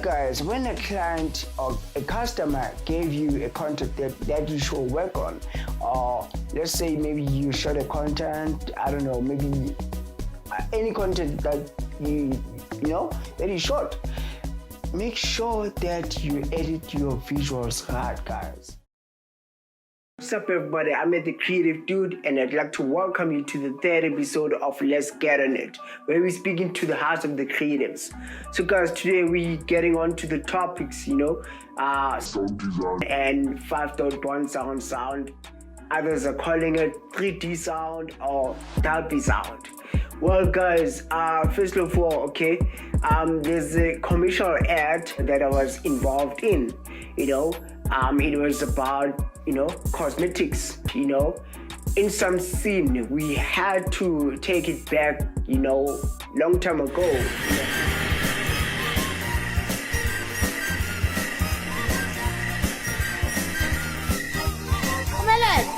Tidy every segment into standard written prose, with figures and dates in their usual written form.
guys, when a client or a customer gave you a content that you should work on, or let's say maybe you shot a content, I don't know, maybe any content that you that you shot, make sure that you edit your visuals right, guys. What's up, everybody? I'm the Creative Dude, and I'd like to welcome you to the third episode of Let's Get On It, where we're speaking to the House of the Creatives. So, guys, today we're getting on to the topics, sound design and 5.1 sound. Others are calling it 3D sound or Dolby sound. Well, guys, first of all, there's a commercial ad that I was involved in. It was about cosmetics. In some scene, we had to take it back, long time ago.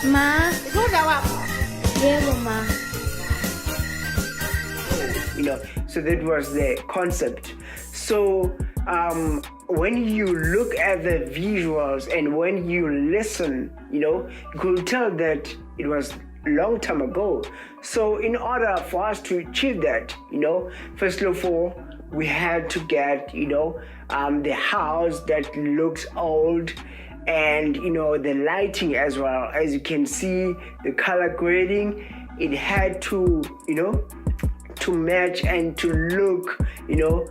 Ma, yeah, ma. So that was the concept. So when you look at the visuals and when you listen, you could tell that it was a long time ago. So in order for us to achieve that, first of all, we had to get, the house that looks old, and the lighting as well. As you can see, the color grading, it had to to match and to look, the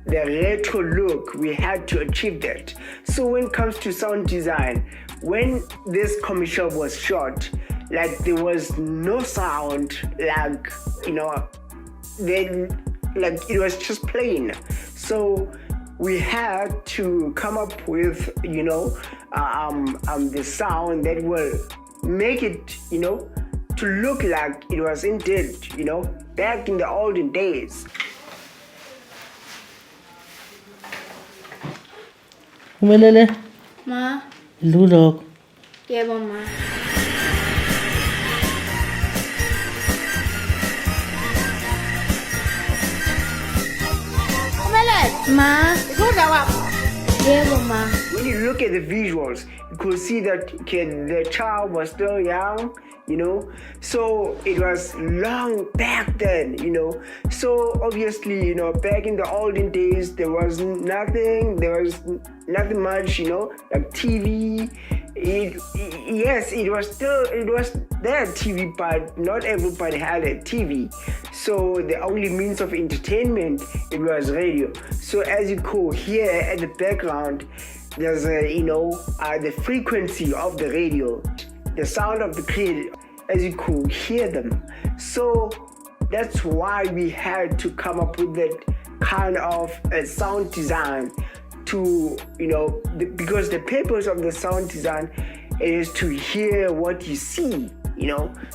retro look. We had to achieve that. So when it comes to sound design, when this commercial was shot, there was no sound, it was just plain. So we had to come up with, the sound that will make it, to look like it was indeed, back in the olden days. Ma, Ludok. yeah, ma. Ma, yeah, ma. When you look at the visuals, you could see that the child was still young, so it was long back then, so obviously, back in the olden days, there was nothing much, like TV. It was there TV, but not everybody had a TV. So the only means of entertainment, it was radio. So as you could hear at the background, there's the frequency of the radio, the sound of the creative, as you could hear them. So that's why we had to come up with that kind of sound design to, because the purpose of the sound design is to hear what you see,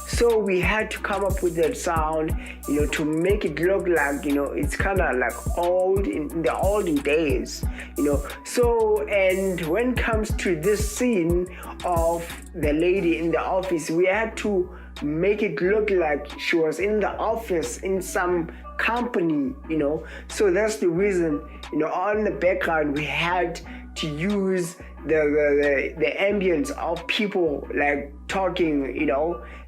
So we had to come up with that sound, to make it look like, it's kind of like old in the olden days, So, and when it comes to this scene of the lady in the office, we had to make it look like she was in the office in some company, So that's the reason, on the background we had to use the ambience of people talking,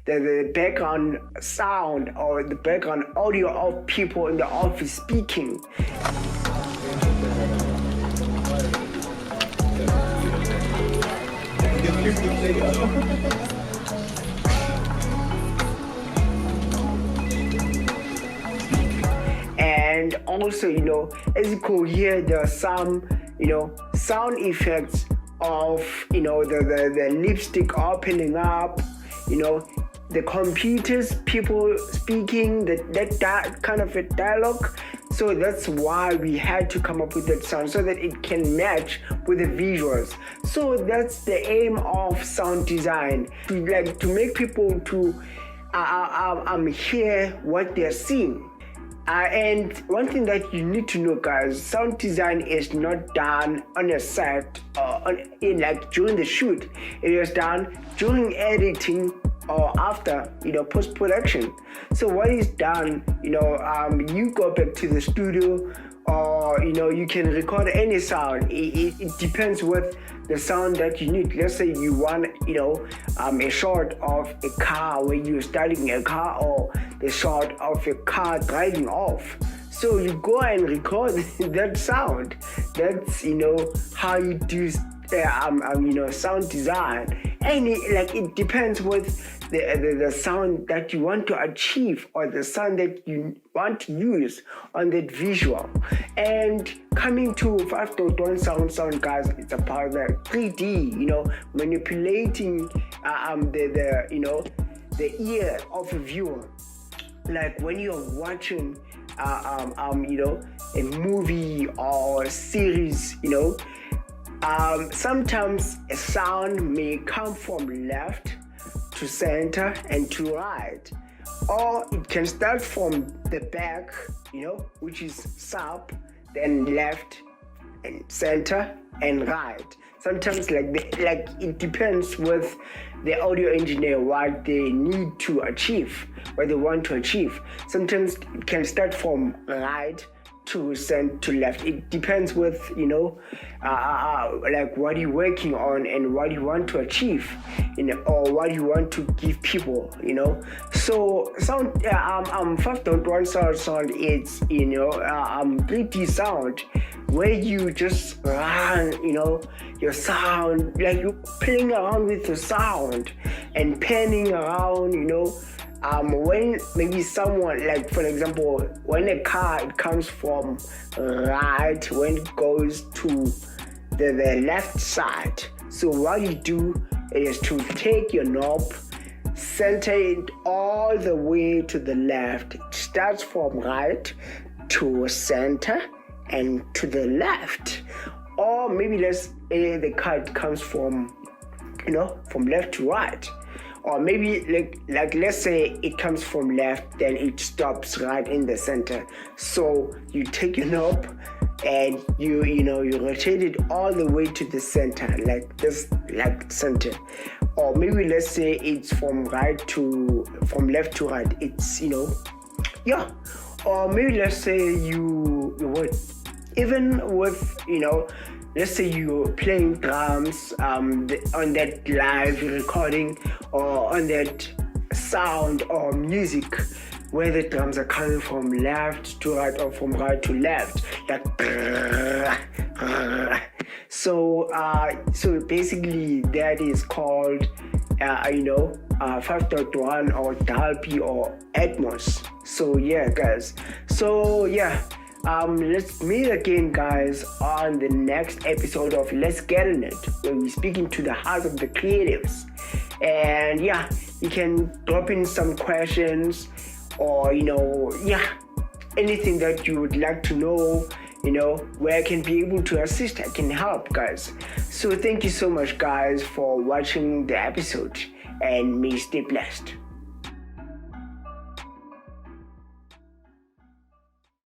the background sound or the background audio of people in the office speaking. And also, as you could hear, there are some, sound effects of, the lipstick opening up, the computers, people speaking, that kind of a dialogue. So that's why we had to come up with that sound so that it can match with the visuals. So that's the aim of sound design, to make people to hear what they're seeing. And one thing that you need to know, guys, sound design is not done on a set during the shoot. It is done during editing or after, post-production. So what is done, you go back to the studio or or you can record any sound. It depends with the sound that you need. Let's say you want a shot of a car when you're starting a car, or the shot of a car driving off. So you go and record that sound. That's how you do sound design. It depends with the sound that you want to achieve, or the sound that you want to use on that visual. And coming to 5.1 sound, guys, it's about the 3D, manipulating the ear of a viewer. Like when you're watching a movie or a series, sometimes a sound may come from left to center and to right, or it can start from the back, which is sub, then left and center and right. Sometimes it depends with the audio engineer what they need to achieve, what they want to achieve. Sometimes it can start from right to send to left. It depends with what you're working on and what you want to achieve, or what you want to give people, So sound 5.1 sound, it's 3D sound, where you just run your sound, like you're playing around with the sound and panning around, when maybe someone, like for example, when a car, it comes from right, when it goes to the left side. So what you do is to take your knob, center it all the way to the left. It starts from right to center and to the left. Or maybe the car comes from left to right. Or maybe like let's say it comes from left, then it stops right in the center. So you take your knob and you rotate it all the way to the center, like this, like center. Or maybe let's say it's from left to right. It's Or maybe let's say you would, even with let's say you're playing drums on that live recording, or on that sound or music where the drums are coming from left to right or from right to left, like so basically that is called 5.1 or Dolby or Atmos. So yeah, guys. So yeah, let's meet again, guys, on the next episode of Let's Get In It, where we're speaking to the heart of the creatives. And yeah, you can drop in some questions, or anything that you would like to know, where I can be able to assist, I can help, guys. So thank you so much, guys, for watching the episode, and may you stay blessed.